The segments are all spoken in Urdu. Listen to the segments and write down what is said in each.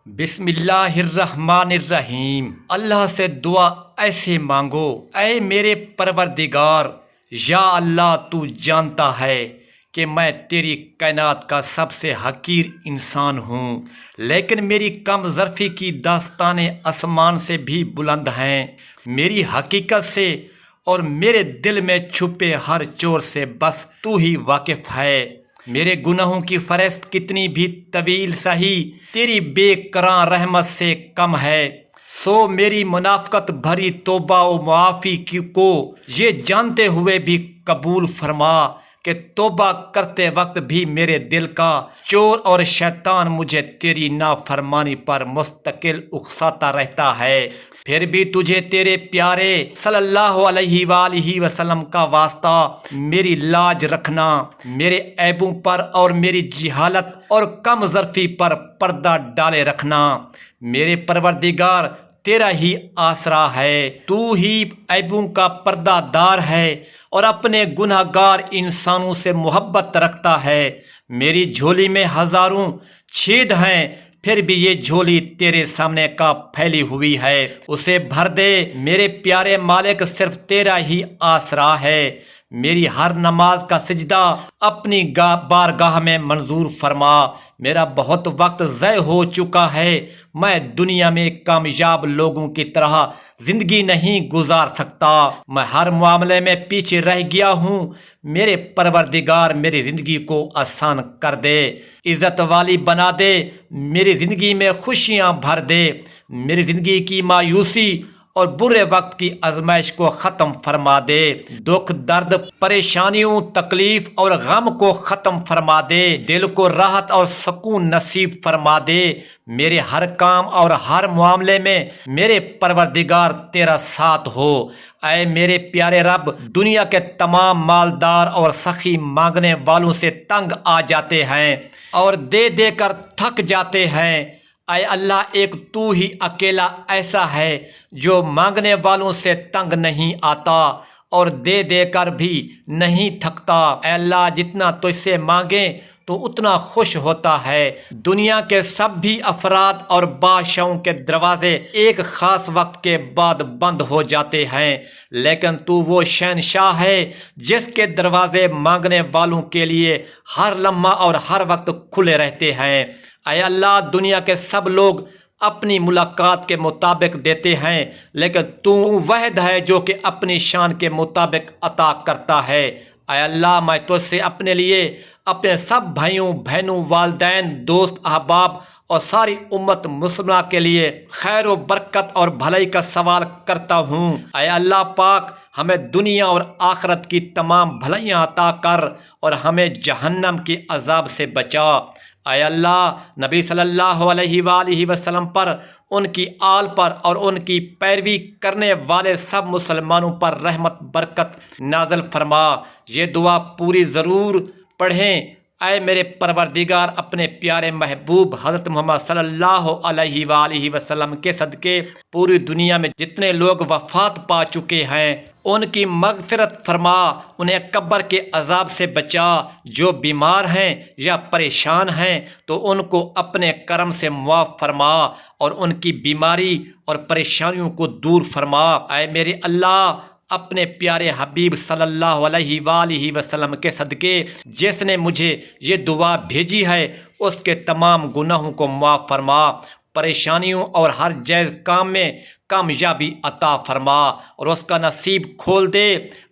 بسم اللہ الرحمن الرحیم۔ اللہ سے دعا ایسے مانگو، اے میرے پروردگار، یا اللہ تو جانتا ہے کہ میں تیری کائنات کا سب سے حقیر انسان ہوں، لیکن میری کم ظرفی کی داستانیں آسمان سے بھی بلند ہیں۔ میری حقیقت سے اور میرے دل میں چھپے ہر چور سے بس تو ہی واقف ہے۔ میرے گناہوں کی فہرست کتنی بھی طویل سہی تیری بے کراں رحمت سے کم ہے، سو میری منافقت بھری توبہ و معافی کو یہ جانتے ہوئے بھی قبول فرما کہ توبہ کرتے وقت بھی میرے دل کا چور اور شیطان مجھے تیری نافرمانی پر مستقل اکساتا رہتا ہے۔ پھر بھی تجھے تیرے پیارے صلی اللہ علیہ وآلہ وسلم کا واسطہ میری لاج رکھنا، میرے عیبوں پر اور میری جہالت اور کم ظرفی پر پردہ ڈالے رکھنا۔ میرے پروردگار تیرا ہی آسرا ہے، تو ہی عیبوں کا پردہ دار ہے اور اپنے گناہ گار انسانوں سے محبت رکھتا ہے۔ میری جھولی میں ہزاروں چھید ہیں، پھر بھی یہ جھولی تیرے سامنے کا پھیلی ہوئی ہے، اسے بھر دے۔ میرے پیارے مالک صرف تیرا ہی آسرا ہے، میری ہر نماز کا سجدہ اپنی بارگاہ میں منظور فرما۔ میرا بہت وقت ضائع ہو چکا ہے، میں دنیا میں کامیاب لوگوں کی طرح زندگی نہیں گزار سکتا، میں ہر معاملے میں پیچھے رہ گیا ہوں۔ میرے پروردگار میری زندگی کو آسان کر دے، عزت والی بنا دے، میری زندگی میں خوشیاں بھر دے، میری زندگی کی مایوسی اور برے وقت کی آزمائش کو ختم فرما دے، دکھ درد پریشانیوں تکلیف اور غم کو ختم فرما دے، دل کو راحت اور سکون نصیب فرما دے۔ میرے ہر کام اور ہر معاملے میں میرے پروردگار تیرا ساتھ ہو۔ اے میرے پیارے رب، دنیا کے تمام مالدار اور سخی مانگنے والوں سے تنگ آ جاتے ہیں اور دے دے کر تھک جاتے ہیں۔ اے اللہ، ایک تو ہی اکیلا ایسا ہے جو مانگنے والوں سے تنگ نہیں آتا اور دے دے کر بھی نہیں تھکتا۔ اے اللہ، جتنا تجھ سے مانگیں تو اتنا خوش ہوتا ہے۔ دنیا کے سب بھی افراد اور بادشاہوں کے دروازے ایک خاص وقت کے بعد بند ہو جاتے ہیں، لیکن تو وہ شہنشاہ ہے جس کے دروازے مانگنے والوں کے لیے ہر لمحہ اور ہر وقت کھلے رہتے ہیں۔ اے اللہ، دنیا کے سب لوگ اپنی ملاقات کے مطابق دیتے ہیں، لیکن تو واحد ہے جو کہ اپنی شان کے مطابق عطا کرتا ہے۔ اے اللہ، میں تجھ سے اپنے لیے، اپنے سب بھائیوں بہنوں، والدین، دوست، احباب اور ساری امت مسلمہ کے لیے خیر و برکت اور بھلائی کا سوال کرتا ہوں۔ اے اللہ پاک، ہمیں دنیا اور آخرت کی تمام بھلائیاں عطا کر اور ہمیں جہنم کی عذاب سے بچا۔ اے اللہ، نبی صلی اللہ علیہ وآلہ وسلم پر، ان کی آل پر اور ان کی پیروی کرنے والے سب مسلمانوں پر رحمت برکت نازل فرما۔ یہ دعا پوری ضرور پڑھیں۔ اے میرے پروردگار، اپنے پیارے محبوب حضرت محمد صلی اللہ علیہ وآلہ وسلم کے صدقے پوری دنیا میں جتنے لوگ وفات پا چکے ہیں ان کی مغفرت فرما، انہیں قبر کے عذاب سے بچا۔ جو بیمار ہیں یا پریشان ہیں تو ان کو اپنے کرم سے معاف فرما اور ان کی بیماری اور پریشانیوں کو دور فرما۔ اے میرے اللہ، اپنے پیارے حبیب صلی اللہ علیہ وآلہ وسلم کے صدقے جس نے مجھے یہ دعا بھیجی ہے اس کے تمام گناہوں کو معاف فرما، پریشانیوں اور ہر جائز کام میں کامیابی عطا فرما اور اس کا نصیب کھول دے۔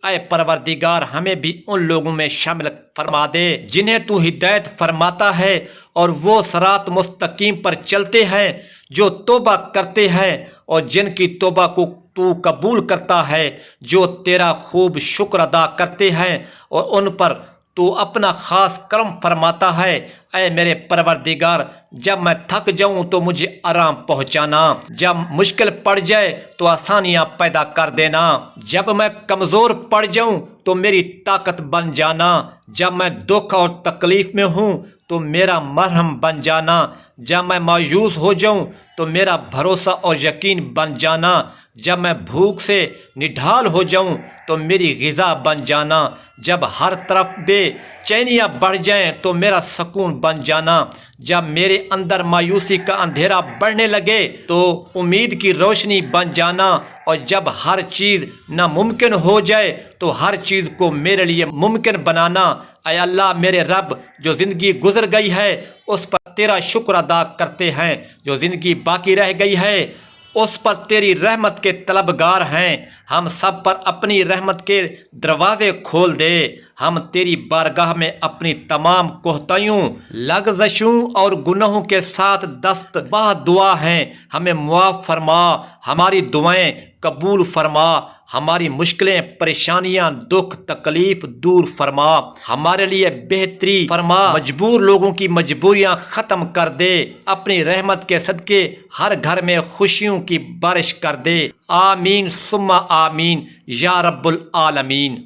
اے پروردگار، ہمیں بھی ان لوگوں میں شامل فرما دے جنہیں تو ہدایت فرماتا ہے اور وہ صراط مستقیم پر چلتے ہیں، جو توبہ کرتے ہیں اور جن کی توبہ کو تو قبول کرتا ہے، جو تیرا خوب شکر ادا کرتے ہیں اور ان پر تو اپنا خاص کرم فرماتا ہے۔ اے میرے پروردگار، جب میں تھک جاؤں تو مجھے آرام پہنچانا، جب مشکل پڑ جائے تو آسانیاں پیدا کر دینا، جب میں کمزور پڑ جاؤں تو میری طاقت بن جانا، جب میں دکھ اور تکلیف میں ہوں تو میرا مرہم بن جانا، جب میں مایوس ہو جاؤں تو میرا بھروسہ اور یقین بن جانا، جب میں بھوک سے نڈھال ہو جاؤں تو میری غذا بن جانا، جب ہر طرف بے چینیاں بڑھ جائیں تو میرا سکون بن جانا، جب میرے اندر مایوسی کا اندھیرا بڑھنے لگے تو امید کی روشنی بن جانا، اور جب ہر چیز ناممکن ہو جائے تو ہر چیز کو میرے لیے ممکن بنانا۔ اے اللہ میرے رب، جو زندگی گزر گئی ہے اس پر تیرا شکر ادا کرتے ہیں، جو زندگی باقی رہ گئی ہے اس پر تیری رحمت کے طلبگار ہیں۔ ہم سب پر اپنی رحمت کے دروازے کھول دے، ہم تیری بارگاہ میں اپنی تمام کوتاہیوں، لغزشوں اور گناہوں کے ساتھ دست باہ دعا ہیں، ہمیں معاف فرما، ہماری دعائیں قبول فرما، ہماری مشکلیں، پریشانیاں، دکھ، تکلیف دور فرما، ہمارے لیے بہتری فرما، مجبور لوگوں کی مجبوریاں ختم کر دے، اپنی رحمت کے صدقے ہر گھر میں خوشیوں کی بارش کر دے۔ آمین ثم آمین یا رب العالمین۔